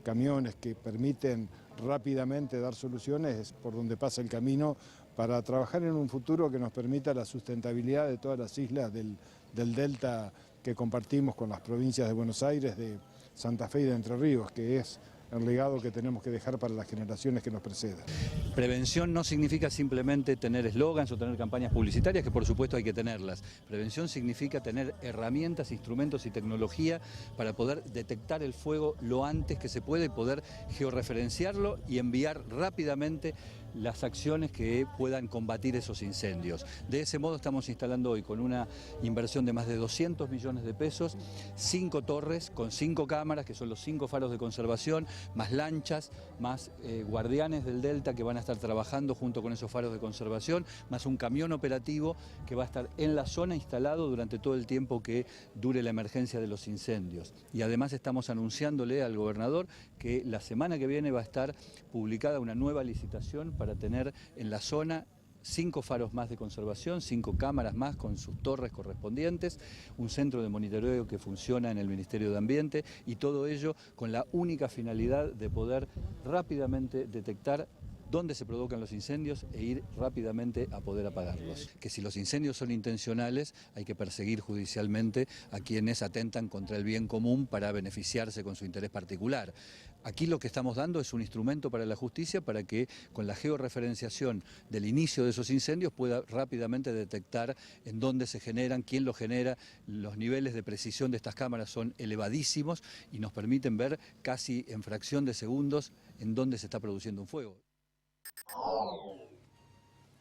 camiones que permiten rápidamente dar soluciones, es por donde pasa el camino para trabajar en un futuro que nos permita la sustentabilidad de todas las islas del delta que compartimos con las provincias de Buenos Aires, de Santa Fe y de Entre Ríos, que es el legado que tenemos que dejar para las generaciones que nos precedan. Prevención no significa simplemente tener eslogans o tener campañas publicitarias, que por supuesto hay que tenerlas. Prevención significa tener herramientas, instrumentos y tecnología para poder detectar el fuego lo antes que se puede y poder georreferenciarlo y enviar rápidamente las acciones que puedan combatir esos incendios. De ese modo estamos instalando hoy, con una inversión de más de 200 millones de pesos, 5 torres con 5 cámaras, que son los 5 faros de conservación, más lanchas, más guardianes del delta que van a estar trabajando junto con esos faros de conservación, más un camión operativo que va a estar en la zona instalado durante todo el tiempo que dure la emergencia de los incendios. Y además estamos anunciándole al gobernador que la semana que viene va a estar publicada una nueva licitación para tener en la zona 5 faros más de conservación, 5 cámaras más con sus torres correspondientes, un centro de monitoreo que funciona en el Ministerio de Ambiente, y todo ello con la única finalidad de poder rápidamente detectar dónde se provocan los incendios e ir rápidamente a poder apagarlos. Que si los incendios son intencionales, hay que perseguir judicialmente a quienes atentan contra el bien común para beneficiarse con su interés particular. Aquí lo que estamos dando es un instrumento para la justicia para que con la georreferenciación del inicio de esos incendios pueda rápidamente detectar en dónde se generan, quién los genera. Los niveles de precisión de estas cámaras son elevadísimos y nos permiten ver casi en fracción de segundos en dónde se está produciendo un fuego.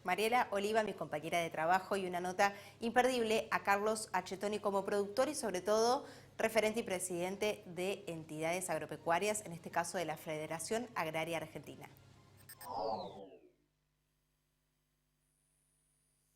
Mariela Oliva, mi compañera de trabajo, y una nota imperdible a Carlos Achetoni como productor y sobre todo referente y presidente de entidades agropecuarias, en este caso de la Federación Agraria Argentina.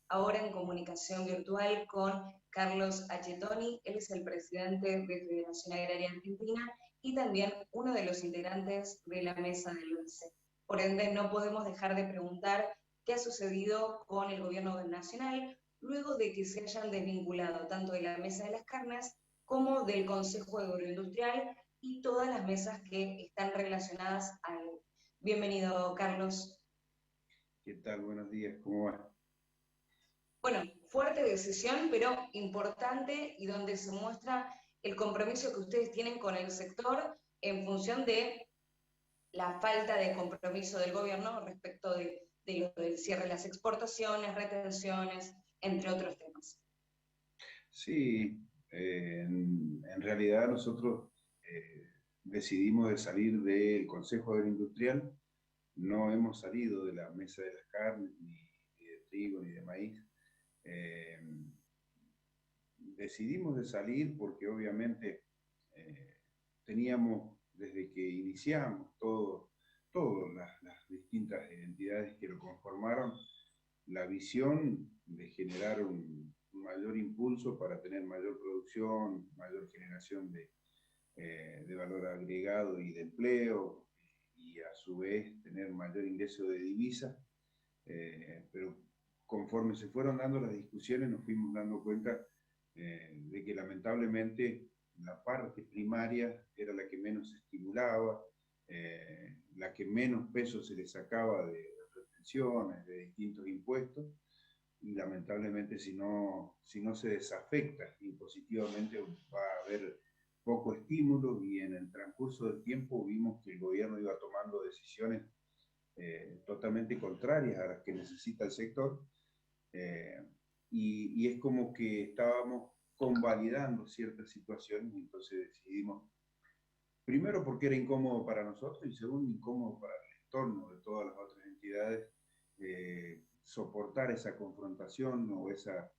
Ahora en comunicación virtual con Carlos Achetoni, él es el presidente de Federación Agraria Argentina y también uno de los integrantes de la mesa del ONCE. Por ende, no podemos dejar de preguntar qué ha sucedido con el gobierno nacional luego de que se hayan desvinculado tanto de la Mesa de las Carnes como del Consejo Agroindustrial y todas las mesas que están relacionadas a él. Bienvenido, Carlos. ¿Qué tal? Buenos días, ¿cómo va? Bueno, fuerte decisión, pero importante y donde se muestra el compromiso que ustedes tienen con el sector en función de la falta de compromiso del gobierno respecto de lo del cierre de las exportaciones, retenciones, entre otros temas. Sí, en realidad nosotros decidimos de salir del Consejo Agroindustrial, no hemos salido de la mesa de las carnes, ni de trigo, ni de maíz. Decidimos de salir porque obviamente teníamos, desde que iniciamos todas las distintas entidades que lo conformaron, la visión de generar un mayor impulso para tener mayor producción, mayor generación de valor agregado y de empleo, y a su vez tener mayor ingreso de divisas, pero conforme se fueron dando las discusiones nos fuimos dando cuenta de que lamentablemente la parte primaria era la que menos se estimulaba, la que menos peso se le sacaba de retenciones, de distintos impuestos, y lamentablemente si no se desafecta impositivamente va a haber poco estímulo, y en el transcurso del tiempo vimos que el gobierno iba tomando decisiones totalmente contrarias a las que necesita el sector, y es como que estábamos convalidando ciertas situaciones, y entonces decidimos, primero porque era incómodo para nosotros, y segundo incómodo para el entorno de todas las otras entidades, soportar esa confrontación o esa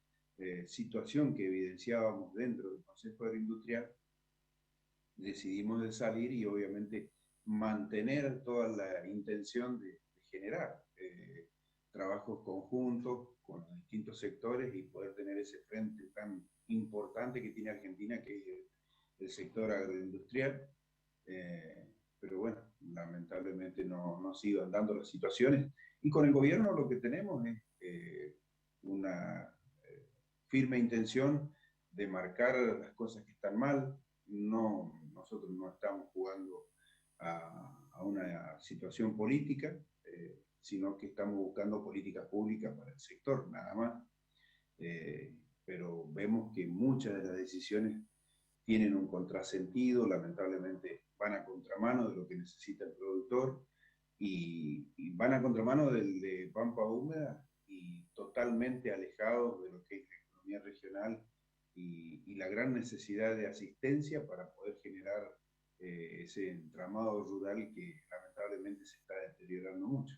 situación que evidenciábamos dentro del Consejo Agroindustrial. Decidimos de salir y obviamente mantener toda la intención de generar trabajos conjuntos con los distintos sectores y poder tener ese frente tan importante que tiene Argentina, que es el sector agroindustrial. Pero bueno, lamentablemente no se iban dando las situaciones, y con el gobierno lo que tenemos es una firme intención de marcar las cosas que están mal. Nosotros no estamos jugando a una situación política, sino que estamos buscando políticas públicas para el sector, nada más. Pero vemos que muchas de las decisiones tienen un contrasentido, lamentablemente van a contramano de lo que necesita el productor, y van a contramano de Pampa Húmeda, y totalmente alejados de lo que es la economía regional y la gran necesidad de asistencia para poder generar ese entramado rural que lamentablemente se está deteriorando mucho.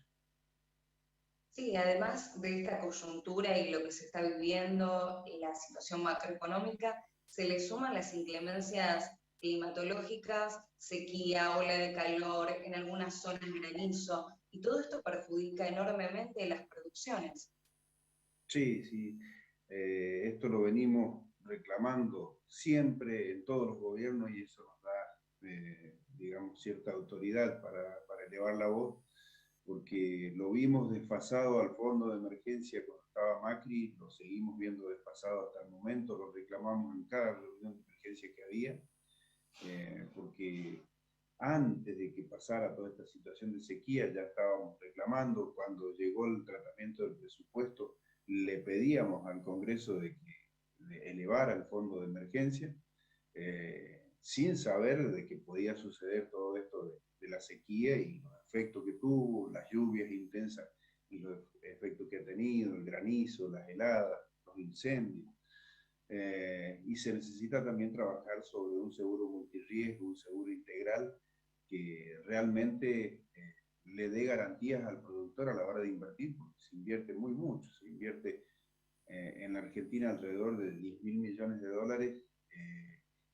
Sí, además de esta coyuntura y lo que se está viviendo, la situación macroeconómica, se le suman las inclemencias climatológicas, sequía, ola de calor, en algunas zonas granizo, y todo esto perjudica enormemente las producciones. Sí, esto lo venimos reclamando siempre en todos los gobiernos, y eso nos da, digamos, cierta autoridad para elevar la voz, porque lo vimos desfasado al fondo de emergencia cuando estaba Macri, lo seguimos viendo desfasado hasta el momento, lo reclamamos en cada reunión de emergencia que había, porque antes de que pasara toda esta situación de sequía ya estábamos reclamando. Cuando llegó el tratamiento del presupuesto le pedíamos al Congreso de elevar el fondo de emergencia, sin saber de que podía suceder todo esto de la sequía y los efectos que tuvo, las lluvias intensas y los efectos que ha tenido, el granizo, las heladas, los incendios. Y se necesita también trabajar sobre un seguro multirriesgo, un seguro integral que realmente le dé garantías al productor a la hora de invertir, porque se invierte muy mucho, se invierte en la Argentina alrededor de 10.000 millones de dólares,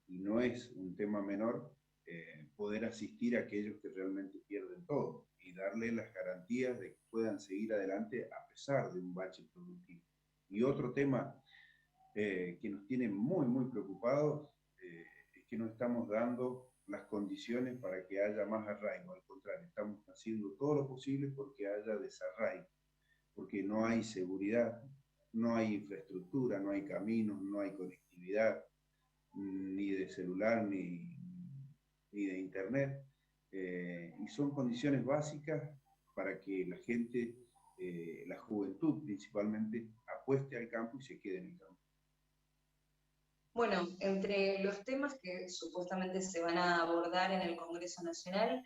y no es un tema menor poder asistir a aquellos que realmente pierden todo y darle las garantías de que puedan seguir adelante a pesar de un bache productivo. Y otro tema que nos tiene muy preocupados es que no estamos dando las condiciones para que haya más arraigo. Al contrario, estamos haciendo todo lo posible porque haya desarraigo, porque no hay seguridad, no hay infraestructura, no hay caminos, no hay conectividad, ni de celular, y de internet, y son condiciones básicas para que la gente, la juventud principalmente, apueste al campo y se quede en el campo. Bueno, entre los temas que supuestamente se van a abordar en el Congreso Nacional,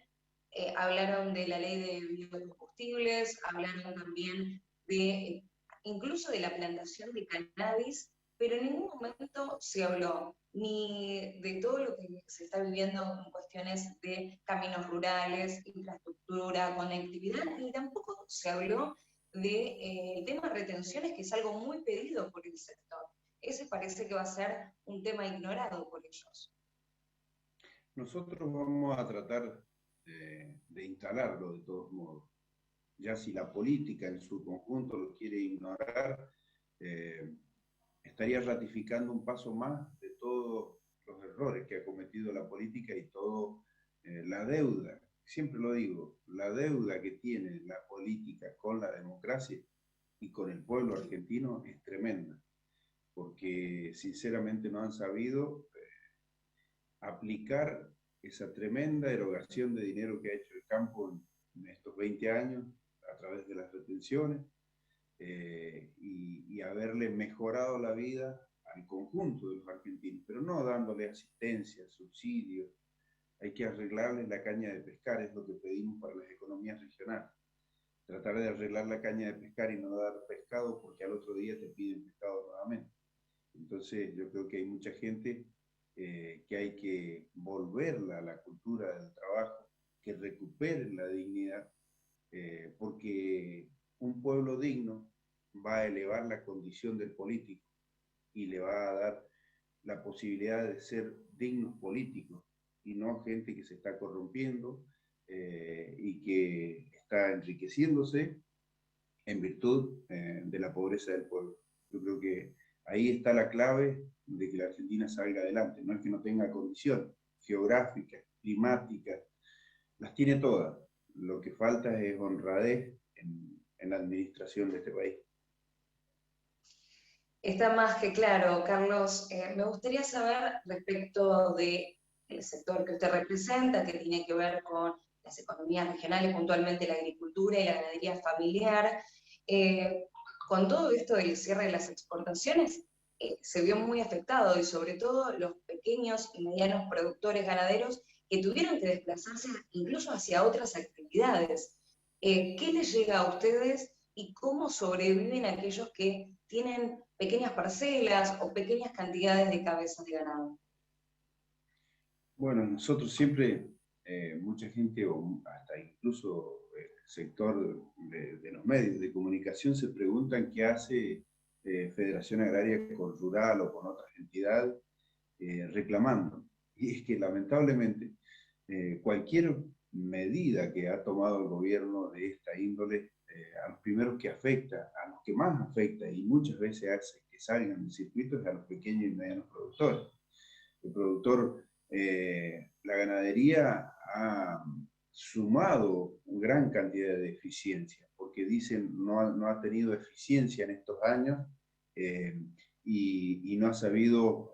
hablaron de la ley de biocombustibles, hablaron también de incluso de la plantación de cannabis, pero en ningún momento se habló ni de todo lo que se está viviendo en cuestiones de caminos rurales, infraestructura, conectividad, ni tampoco se habló del tema de retenciones, que es algo muy pedido por el sector. Ese parece que va a ser un tema ignorado por ellos. Nosotros vamos a tratar de instalarlo de todos modos. Ya si la política en su conjunto lo quiere ignorar, estaría ratificando un paso más de todos los errores que ha cometido la política y toda la deuda, siempre lo digo, la deuda que tiene la política con la democracia y con el pueblo argentino es tremenda, porque sinceramente no han sabido aplicar esa tremenda erogación de dinero que ha hecho el campo en estos 20 años a través de las retenciones, y haberle mejorado la vida al conjunto de los argentinos, pero no dándole asistencia, subsidios. Hay que arreglarles la caña de pescar, es lo que pedimos para las economías regionales. Tratar de arreglar la caña de pescar y no dar pescado porque al otro día te piden pescado nuevamente. Entonces yo creo que hay mucha gente que hay que volverla a la cultura del trabajo, que recuperen la dignidad, porque un pueblo digno va a elevar la condición del político y le va a dar la posibilidad de ser dignos políticos y no gente que se está corrompiendo y que está enriqueciéndose en virtud de la pobreza del pueblo. Yo creo que ahí está la clave de que la Argentina salga adelante. No es que no tenga condiciones geográficas, climáticas, las tiene todas. Lo que falta es honradez en la administración de este país. Está más que claro, Carlos. Me gustaría saber respecto del sector que usted representa, que tiene que ver con las economías regionales, puntualmente la agricultura y la ganadería familiar. Con todo esto del cierre de las exportaciones, se vio muy afectado, y sobre todo los pequeños y medianos productores ganaderos que tuvieron que desplazarse incluso hacia otras actividades. ¿Qué les llega a ustedes y cómo sobreviven aquellos que tienen pequeñas parcelas o pequeñas cantidades de cabezas de ganado? Bueno, nosotros siempre, mucha gente, o hasta incluso el sector de los medios de comunicación, se preguntan qué hace Federación Agraria con Rural o con otras entidades reclamando. Y es que lamentablemente cualquier medida que ha tomado el gobierno de esta índole, a los primeros que afecta, a los que más afecta y muchas veces hace que salgan del circuito, es a los pequeños y medianos productores. El productor, la ganadería ha sumado gran cantidad de eficiencia, porque dicen no ha tenido eficiencia en estos años y no ha sabido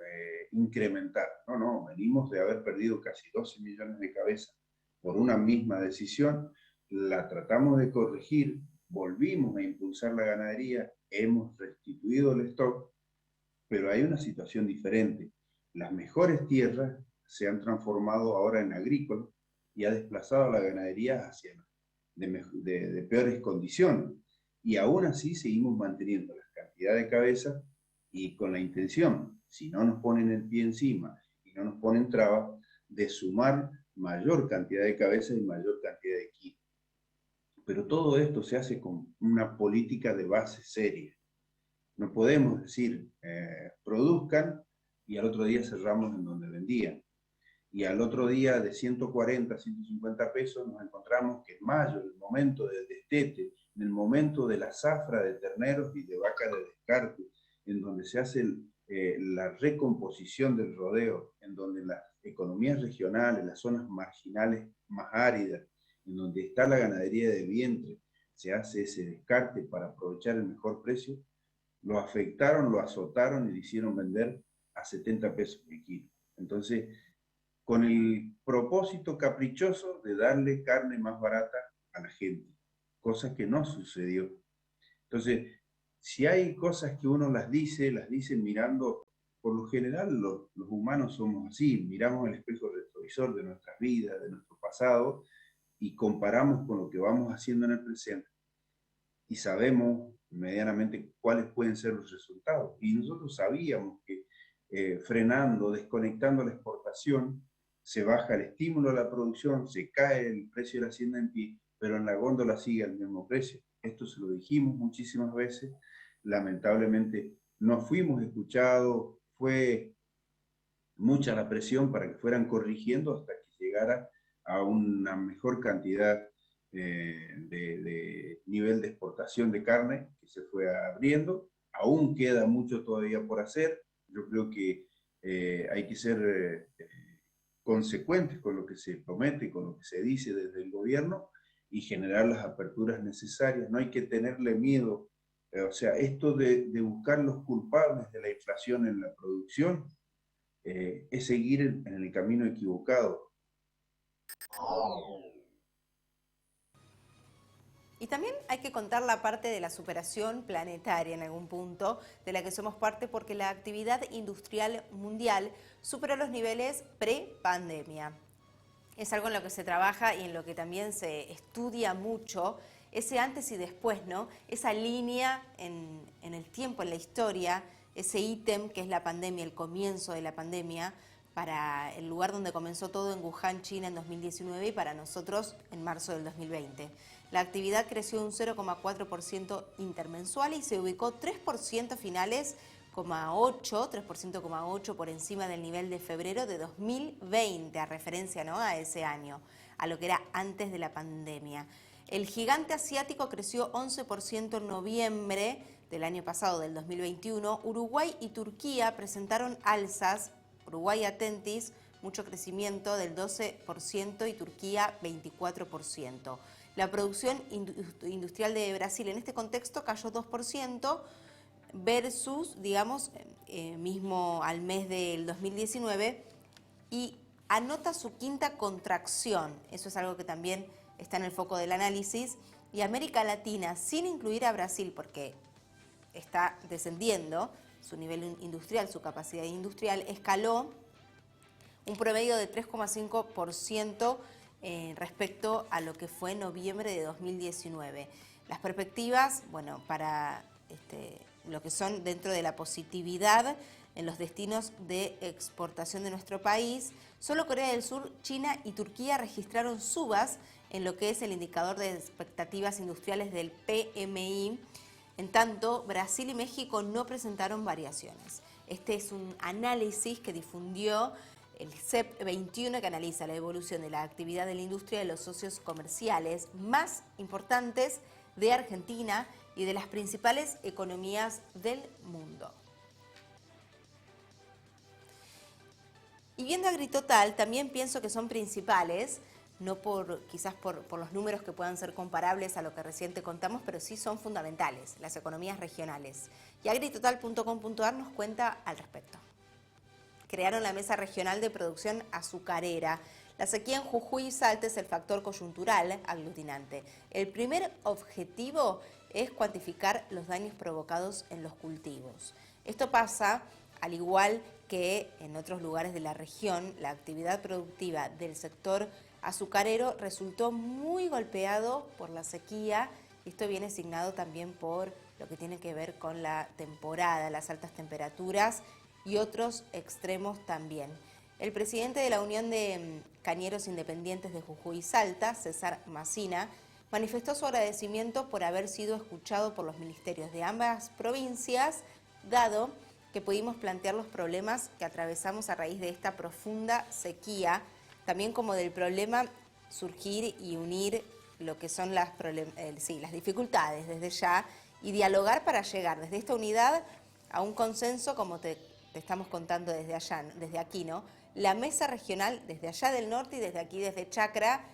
incrementar. No, venimos de haber perdido casi 12 millones de cabezas por una misma decisión, la tratamos de corregir, volvimos a impulsar la ganadería, hemos restituido el stock, pero hay una situación diferente. Las mejores tierras se han transformado ahora en agrícolas y ha desplazado a la ganadería hacia de peores condiciones. Y aún así seguimos manteniendo la cantidad de cabezas y con la intención, si no nos ponen el pie encima y no nos ponen trabas, de sumar mayor cantidad de cabezas y mayor cantidad de kilos. Pero todo esto se hace con una política de base seria. No podemos decir, produzcan y al otro día cerramos en donde vendían. Y al otro día de 140, 150 pesos nos encontramos que en mayo, en el momento del destete, en el momento de la zafra de terneros y de vacas de descarte, en donde se hace la recomposición del rodeo, en donde las economías regionales, las zonas marginales más áridas, en donde está la ganadería de vientre, se hace ese descarte para aprovechar el mejor precio, lo afectaron, lo azotaron y le hicieron vender a 70 pesos el kilo. Entonces, con el propósito caprichoso de darle carne más barata a la gente, cosa que no sucedió. Entonces, si hay cosas que uno las dice mirando, por lo general los humanos somos así, miramos el espejo retrovisor de nuestras vidas, de nuestro pasado, y comparamos con lo que vamos haciendo en el presente, y sabemos medianamente cuáles pueden ser los resultados. Y nosotros sabíamos que frenando, desconectando la exportación, se baja el estímulo a la producción, se cae el precio de la hacienda en pie, pero en la góndola sigue al mismo precio. Esto se lo dijimos muchísimas veces, lamentablemente no fuimos escuchados, fue mucha la presión para que fueran corrigiendo hasta que llegara a una mejor cantidad de nivel de exportación de carne que se fue abriendo. Aún queda mucho todavía por hacer. Yo creo que hay que ser consecuentes con lo que se promete, con lo que se dice desde el gobierno y generar las aperturas necesarias. No hay que tenerle miedo. O sea, esto de buscar los culpables de la inflación en la producción es seguir en el camino equivocado. Y también hay que contar la parte de la superación planetaria en algún punto, de la que somos parte porque la actividad industrial mundial superó los niveles pre-pandemia. Es algo en lo que se trabaja y en lo que también se estudia mucho, ese antes y después, ¿no? Esa línea en el tiempo, en la historia, ese ítem que es la pandemia, el comienzo de la pandemia, para el lugar donde comenzó todo en Wuhan, China, en 2019 y para nosotros en marzo del 2020. La actividad creció un 0,4% intermensual y se ubicó 3% finales, 3% por encima del nivel de febrero de 2020, a referencia, ¿no?, a ese año, a lo que era antes de la pandemia. El gigante asiático creció 11% en noviembre del año pasado, del 2021. Uruguay y Turquía presentaron alzas. Uruguay atentis, mucho crecimiento del 12% y Turquía 24%. La producción industrial de Brasil en este contexto cayó 2% versus, digamos, mismo al mes del 2019 y anota su quinta contracción. Eso es algo que también está en el foco del análisis. Y América Latina, sin incluir a Brasil, porque está descendiendo su nivel industrial, su capacidad industrial, escaló un promedio de 3,5% respecto a lo que fue noviembre de 2019. Las perspectivas, bueno, para lo que son dentro de la positividad en los destinos de exportación de nuestro país, solo Corea del Sur, China y Turquía registraron subas en lo que es el indicador de expectativas industriales del PMI. En tanto, Brasil y México no presentaron variaciones. Este es un análisis que difundió el CEP 21, que analiza la evolución de la actividad de la industria de los socios comerciales más importantes de Argentina y de las principales economías del mundo. Y viendo Agritotal, también pienso que son principales, no quizás por los números que puedan ser comparables a lo que recién te contamos, pero sí son fundamentales, las economías regionales. Y agritotal.com.ar nos cuenta al respecto. Crearon la Mesa Regional de Producción Azucarera. La sequía en Jujuy y Salta es el factor coyuntural aglutinante. El primer objetivo es cuantificar los daños provocados en los cultivos. Esto pasa, al igual que en otros lugares de la región, la actividad productiva del sector azucarero resultó muy golpeado por la sequía. Esto viene signado también por lo que tiene que ver con la temporada, las altas temperaturas y otros extremos también. El presidente de la Unión de Cañeros Independientes de Jujuy y Salta, César Macina, manifestó su agradecimiento por haber sido escuchado por los ministerios de ambas provincias, dado que pudimos plantear los problemas que atravesamos a raíz de esta profunda sequía, también como del problema surgir y unir lo que son las dificultades desde ya y dialogar para llegar desde esta unidad a un consenso, como te estamos contando desde allá, desde aquí, ¿no? La mesa regional, desde allá del norte y desde aquí, desde Chacra,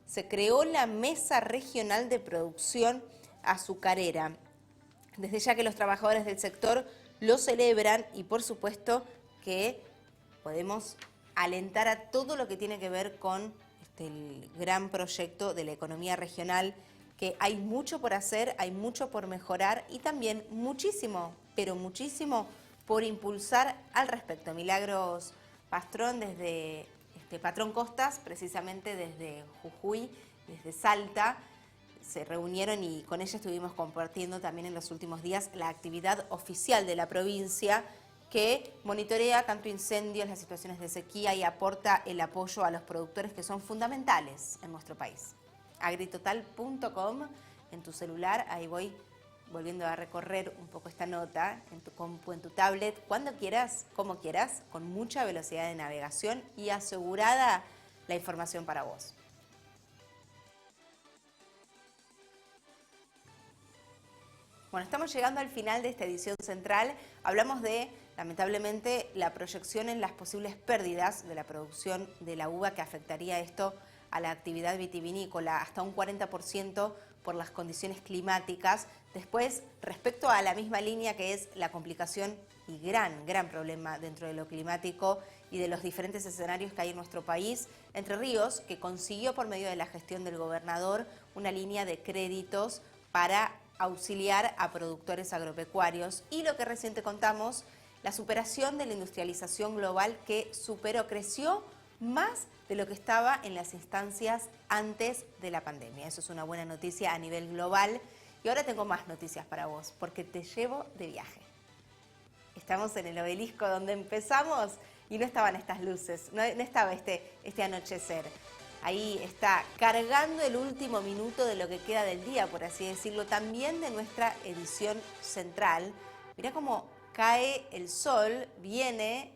se creó la Mesa Regional de Producción Azucarera. Desde ya que los trabajadores del sector lo celebran y por supuesto que podemos alentar a todo lo que tiene que ver con el gran proyecto de la economía regional, que hay mucho por hacer, hay mucho por mejorar y también muchísimo, pero muchísimo por impulsar al respecto. Milagros Pastrón desde Patrón Costas, precisamente desde Jujuy, desde Salta, se reunieron y con ella estuvimos compartiendo también en los últimos días la actividad oficial de la provincia que monitorea tanto incendios, las situaciones de sequía y aporta el apoyo a los productores que son fundamentales en nuestro país. Agritotal.com en tu celular, ahí voy volviendo a recorrer un poco esta nota en tu compu, en tu tablet, cuando quieras, como quieras, con mucha velocidad de navegación y asegurada la información para vos. Bueno, estamos llegando al final de esta edición central. Hablamos de, lamentablemente, la proyección en las posibles pérdidas de la producción de la uva que afectaría esto a la actividad vitivinícola, hasta un 40% por las condiciones climáticas. Después, respecto a la misma línea que es la complicación y gran problema dentro de lo climático y de los diferentes escenarios que hay en nuestro país, Entre Ríos, que consiguió por medio de la gestión del gobernador una línea de créditos para auxiliar a productores agropecuarios y lo que recién te contamos, la superación de la industrialización global que creció más de lo que estaba en las instancias antes de la pandemia. Eso es una buena noticia a nivel global. Y ahora tengo más noticias para vos, porque te llevo de viaje. Estamos en el obelisco donde empezamos y no estaban estas luces, no estaba este anochecer. Ahí está cargando el último minuto de lo que queda del día, por así decirlo, también de nuestra edición central. Mirá cómo cae el sol, viene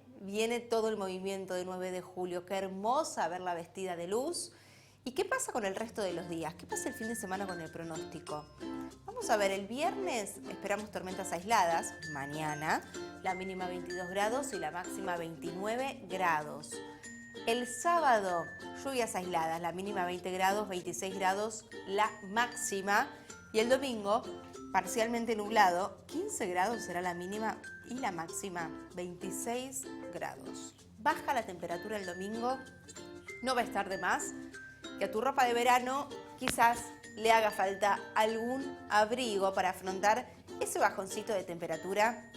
todo el movimiento de 9 de julio. Qué hermosa verla vestida de luz. ¿Y qué pasa con el resto de los días? ¿Qué pasa el fin de semana con el pronóstico? Vamos a ver, el viernes esperamos tormentas aisladas, mañana, la mínima 22 grados y la máxima 29 grados. El sábado, lluvias aisladas, la mínima 20 grados, 26 grados la máxima. Y el domingo, parcialmente nublado, 15 grados será la mínima y la máxima 26 grados. Baja la temperatura el domingo, no va a estar de más que a tu ropa de verano quizás le haga falta algún abrigo para afrontar ese bajoncito de temperatura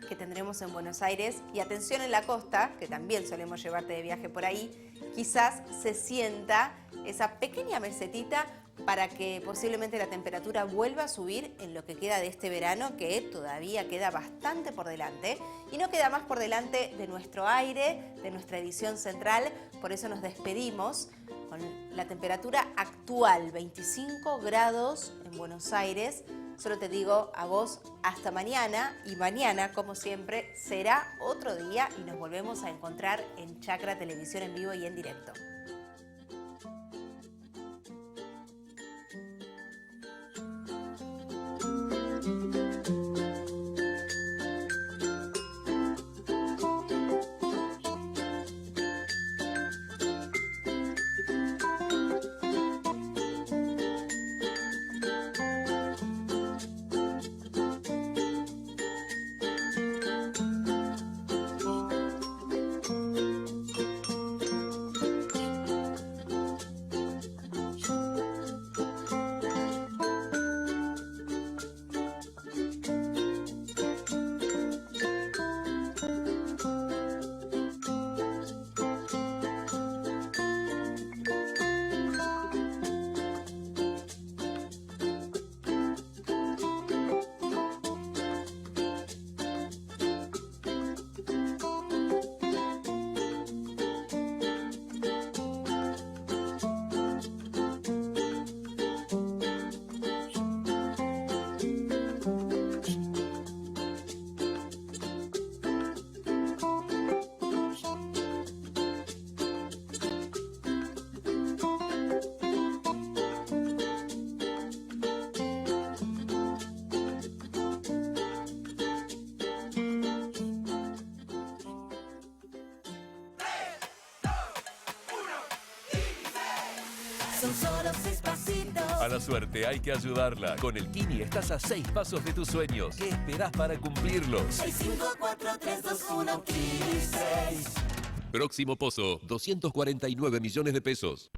que tendremos en Buenos Aires. Y atención en la costa, que también solemos llevarte de viaje por ahí, quizás se sienta esa pequeña mesetita para que posiblemente la temperatura vuelva a subir en lo que queda de este verano, que todavía queda bastante por delante. Y no queda más por delante de nuestro aire, de nuestra edición central, por eso nos despedimos con la temperatura actual, 25 grados en Buenos Aires. Solo te digo a vos hasta mañana, y mañana, como siempre, será otro día y nos volvemos a encontrar en Chacra Televisión en vivo y en directo. Son solo 6 pasitos. A la suerte hay que ayudarla. Con el Kini estás a 6 pasos de tus sueños. ¿Qué esperás para cumplirlos? 6, 5, 4, 3, 2, 1, Kini 6. Próximo pozo, 249 millones de pesos.